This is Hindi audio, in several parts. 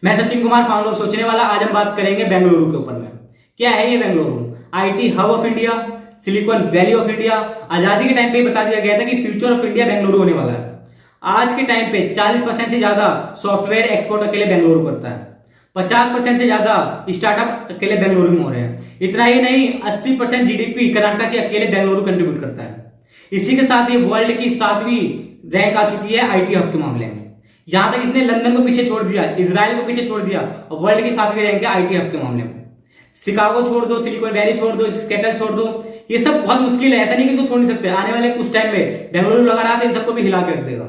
मैं सचिन कुमार, फाउंडर सोचने वाला। आज हम बात करेंगे बेंगलुरु के ऊपर में। क्या है ये Bengaluru? IT hub of India, silicon valley of India. आजादी के टाइम पे बता दिया गया था कि फ्यूचर ऑफ इंडिया बेंगलुरु होने वाला है। आज के टाइम पे 40% से ज्यादा सॉफ्टवेयर एक्सपोर्ट अकेले बेंगलुरु करता है। 50% से ज्यादा स्टार्टअप अकेले बेंगलुरु में हो रहे हैं। इतना ही नहीं, 80% जीडीपी कर्नाटक के अकेले बेंगलुरु कंट्रीब्यूट करता है। इसी के साथ ये वर्ल्ड की 7वीं रैंक आ चुकी है आईटी हब के मामले में। यहां तक इसने लंदन को पीछे छोड़ दिया, इजराइल को पीछे छोड़ दिया और वर्ल्ड की 7वीं रैंक है आईटी हब के मामले में। शिकागो छोड़ दो, सिलिकॉन वैली छोड़ दो, स्केटल छोड़ दो, ये सब बहुत मुश्किल है। ऐसा नहीं कि इसको छोड़ नहीं सकते। आने वाले कुछ टाइम में बेंगलुरु लगा रहा था, इन सबको भी हिला के रख देगा।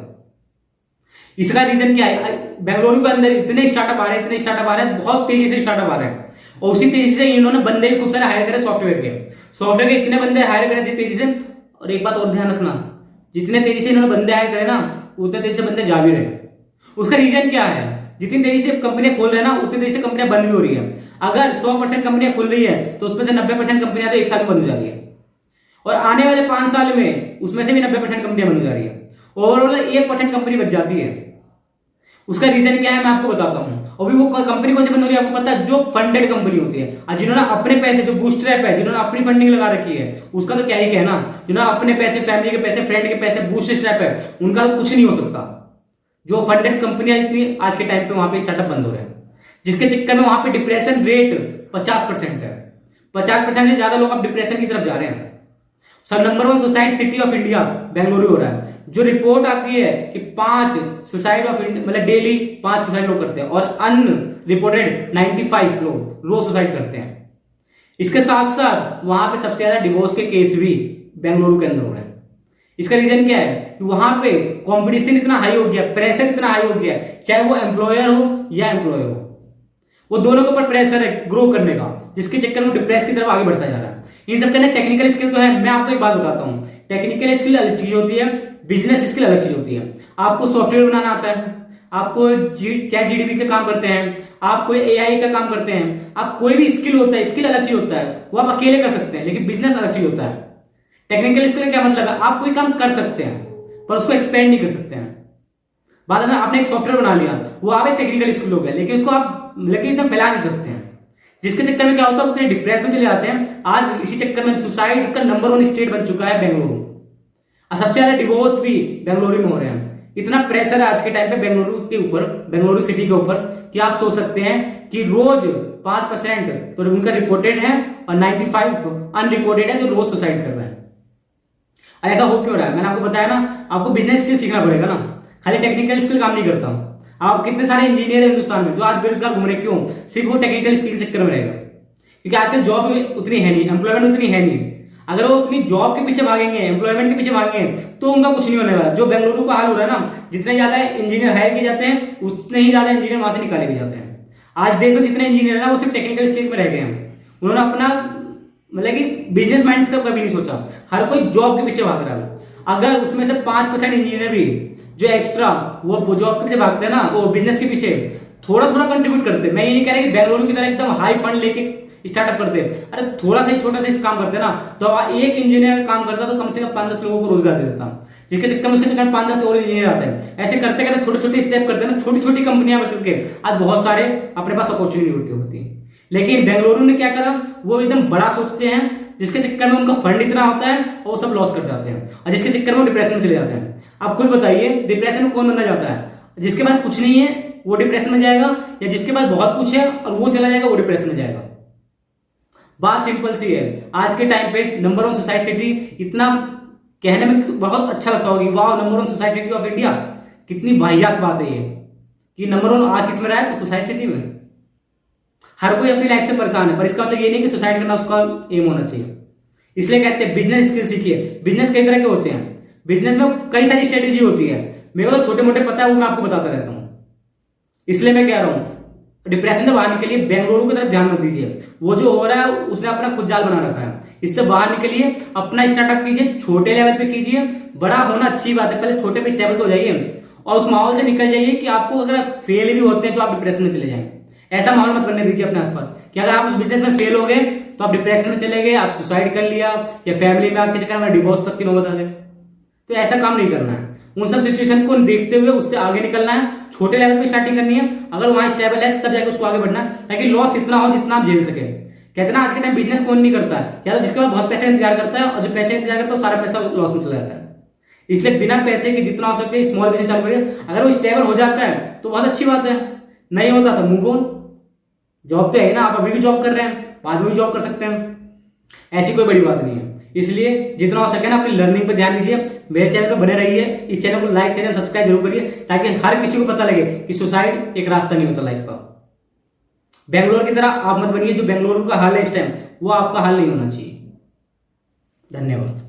इसका रीजन क्या है? बेंगलुरु के अंदर इतने स्टार्टअप आ रहे हैं, इतने स्टार्टअप आ रहे हैं, बहुत तेजी से स्टार्टअप आ रहे हैं। और उसी तेजी से इन्होंने बंदे भी खूब सारे हायर करे सॉफ्टवेयर के इतने बंदे हायर करे तेजी से। और एक बात और ध्यान रखना, जितने तेजी से इन्होंने बंदे हायर करे ना, उतने तेजी से बंदे जा भी रहे। उसका रीजन क्या है? जितनी तेजी से कंपनियां खोल रहे हैं ना, उतनी तेजी से कंपनियां बंद भी हो रही है। अगर 100% कंपनियां खुल रही है तो उसमें से 90% कंपनियां तो एक साथ बंद हो जा रही है। और आने वाले 5 साल में उसमें से भी 90% कंपनियां बंद हो जा रही है। ओवरऑल 1% कंपनी बच जाती है। उसका रीजन क्या है मैं आपको बताता हूं। अभी वो कंपनी कौन सी बंद हो रही है आपको पता है? जो फंडेड कंपनी होती है, और जिन्होंने अपने पैसे, जो बूस्टरैप है, जिन्होंने अपनी फंडिंग लगा रखी है, उसका तो क्या ही कहना। जिन्होंने अपने पैसे, फैमिली के पैसे, फ्रेंड के पैसे, बूस्टरैप है, उनका तो कुछ नहीं हो सकता। जो फंडेड कंपनियां इतनी आज के टाइम पे वहां पे स्टार्टअप बंद हो रहे हैं, जिसके चक्कर में वहां पे डिप्रेशन रेट 50% है। 50% से ज्यादा लोग अब डिप्रेशन की तरफ जा रहे हैं। सब number 1 suicide city of India Bengaluru हो रहा है। जो रिपोर्ट आती है कि 5 सुसाइड ऑफ इंडिया, मतलब डेली 5 सुसाइड लोग करते हैं, और अनरिपोर्टेड 95 लोग रोज सुसाइड करते हैं। इसके साथ साथ वहां पे सबसे ज्यादा डिवोर्स के केस भी बेंगलुरु के अंदर हो रहे हैं। इसका रीजन क्या है? कि वहां पे कंपटीशन इतना हाई हो गया, प्रेशर इतना हाई हो गया, चाहे वो एम्प्लॉयर हो या एम्प्लॉय हो, वो दोनों के ऊपर प्रेशर है ग्रो करने का, जिसके चक्कर में डिप्रेस की तरफ आगे बढ़ता जा रहा है। इन सब के अंदर टेक्निकल स्किल तो है। मैं आपको एक बात बताता हूं, टेक्निकल स्किल अलग चीज होती है, बिजनेस स्किल अलग चीज होती है। आपको सॉफ्टवेयर बनाना आता है, आपको चैट जीडीपी का काम करते हैं, आप कोई एआई का काम करते हैं, आप कोई भी स्किल होता है, स्किल अलग चीज होता है, वो आप अकेले कर सकते हैं, लेकिन बिजनेस अलग चीज होता है। टेक्निकल स्किल का क्या मतलब है? आप कोई काम कर सकते हैं पर उसको एक्सपेंड नहीं कर सकते हैं। बात है, आपने एक सॉफ्टवेयर बना लिया, वो आप एक टेक्निकल स्किल हो गया, लेकिन उसको आप एकदम फैला नहीं सकते हैं। जिसके चक्कर में क्या होता है, उतने डिप्रेस में चले जाते हैं। आज इसी चक्कर में सुसाइड का नंबर 1 स्टेट बन चुका है बेंगलुरु, और सबसे ज्यादा डिवोर्स भी बेंगलुरु में हो रहे हैं। इतना प्रेशर है आज के टाइम पे बेंगलुरु के ऊपर, बेंगलुरु सिटी के ऊपर, कि आप सोच सकते हैं कि रोज 5% तो उनका रिपोर्टेड है और 95 अनरिपोर्टेड है जो रोज सुसाइड कर रहे हैं। और ऐसा हो क्यों रहा है? मैंने आपको बताया ना, आपको बिजनेस स्किल सीखना पड़ेगा ना, खाली टेक्निकल स्किल काम नहीं करता। आप कितने सारे इंजीनियर है हिंदुस्तान में जो आज बेरोजगार घूम रहे, क्यों? सिर्फ वो टेक्निकल स्किल के चक्कर में रहेगा, क्योंकि आजकल जॉब उतनी है नहीं, एम्प्लॉयमेंट उतनी है नहीं। अगर वो अपनी जॉब के पीछे भागेंगे, एम्प्लॉयमेंट के पीछे भागेंगे, तो उनका कुछ नहीं होने वाला। जो बेंगलुरु का हाल हो रहा है ना, जितने ज्यादा इंजीनियर हायर किए जाते हैं, उतने ही ज्यादा इंजीनियर वहां से निकाले भी जाते हैं। आज देश में जितने इंजीनियर है ना, वो सिर्फ टेक्निकल स्किल में रह गए हैं। उन्होंने अपना मतलब कि बिजनेस माइंड से कभी नहीं सोचा। हर कोई जॉब के पीछे भाग रहा है। अगर उसमें से 5% इंजीनियर भी जो एक्स्ट्रा वो जॉब के पीछे भागते हैं ना, वो बिजनेस के पीछे थोड़ा थोड़ा कंट्रीब्यूट करते हैं। मैं ये नहीं कह रहा कि बेंगलुरु की तरह एकदम हाई फंड लेके स्टार्टअप करते हैं। अरे थोड़ा सा ही, छोटा सा काम करते हैं ना, तो एक इंजीनियर काम करता तो कम से कम 5-10 लोगों को रोजगार दे देता, जिसके चक्कर में उसके चक्कर 5-10 और इंजीनियर आते हैं। ऐसे करते करते छोटे छोटे स्टेप करते हैं ना, छोटी छोटी कंपनियां बन के आज बहुत सारे अपने पास अपॉर्चुनिटी होती है। लेकिन बेंगलुरु ने क्या करा, वो एकदम बड़ा सोचते हैं, जिसके चक्कर में उनका फंड इतना होता है और वो सब लॉस कर जाते हैं, और जिसके चक्कर में वो डिप्रेशन में चले जाते हैं। आप खुद बताइए, डिप्रेशन में कौन बंदा जाता है? जिसके पास कुछ नहीं है वो डिप्रेशन में जाएगा, या जिसके पास बहुत कुछ है और वो चला जाएगा वो डिप्रेशन में जाएगा? बात सिंपल सी है। आज के टाइम पे नंबर 1 सोसाइटी सिटी, इतना कहने में बहुत अच्छा लगता होगा, वाह number 1 society city of India, कितनी वाहियात बात है ये कि नंबर 1 आ किस में रहा है? तो सोसाइटी सिटी में। हर कोई अपनी लाइफ से परेशान है, पर इसका मतलब ये नहीं कि सुसाइड करना उसका एम होना चाहिए। इसलिए कहते हैं बिजनेस स्किल सीखिए। बिजनेस कई तरह के होते हैं, बिजनेस में कई सारी स्ट्रेटेजी होती है। मेरे को तो छोटे मोटे पता है, वो मैं आपको बताता रहता हूं। इसलिए मैं कह रहा हूं, डिप्रेशन से बाहर निकलिए, बेंगलुरु की तरफ ध्यान मत दीजिए। वो जो हो रहा है उसने अपना खुद जाल बना रखा है, इससे बाहर निकलिए, अपना स्टार्टअप कीजिए, छोटे लेवल पे कीजिए। बड़ा होना अच्छी बात है, पहले छोटे पे स्टेबल तो हो जाइए और उस माहौल से निकल जाइए कि आपको अगर फेल भी होते हैं तो आप डिप्रेशन में चले जाएंगे। ऐसा माहौल मत बनने दीजिए अपने आसपास कि अगर आप उस बिजनेस में फेल हो गए तो आप डिप्रेशन में चले गए, आप सुसाइड कर लिया, या फैमिली में आपके चक्कर में डिवोर्स तक की नौबत आ गई। तो ऐसा काम नहीं करना है। उन सब सिचुएशन को देखते हुए उससे आगे निकलना है। छोटे लेवल पे स्टार्टिंग करनी है, अगर वहां स्टेबल है तब जाकर उसको आगे बढ़ना, ताकि लॉस इतना हो जितना आप झेल सके। कहते हैं ना आज के टाइम बिजनेस कौन नहीं करता है, या तो जिसके पास बहुत पैसे इंतजार करता है, और जो पैसे इंतजार करता है सारा पैसा लॉस में चला जाता है। इसलिए बिना पैसे के जितना हो सके स्मॉल बिजनेस चालू करिए। अगर वो स्टेबल हो जाता है तो बहुत अच्छी बात है, नहीं होता तो मूव ऑन। जॉब तो है ना, आप अभी भी जॉब कर रहे हैं, बाद में भी जॉब कर सकते हैं, ऐसी कोई बड़ी बात नहीं है। इसलिए जितना हो सके ना अपनी लर्निंग पे ध्यान दीजिए। मेरे चैनल पर बने रहिए, इस चैनल को लाइक शेयर सब्सक्राइब जरूर करिए, ताकि हर किसी को पता लगे कि सुसाइड एक रास्ता नहीं होता लाइफ का। बेंगलोर की तरह आप मत बनिए, जो बेंगलुरु का हाल है इस टाइम वो आपका हाल नहीं होना चाहिए। धन्यवाद।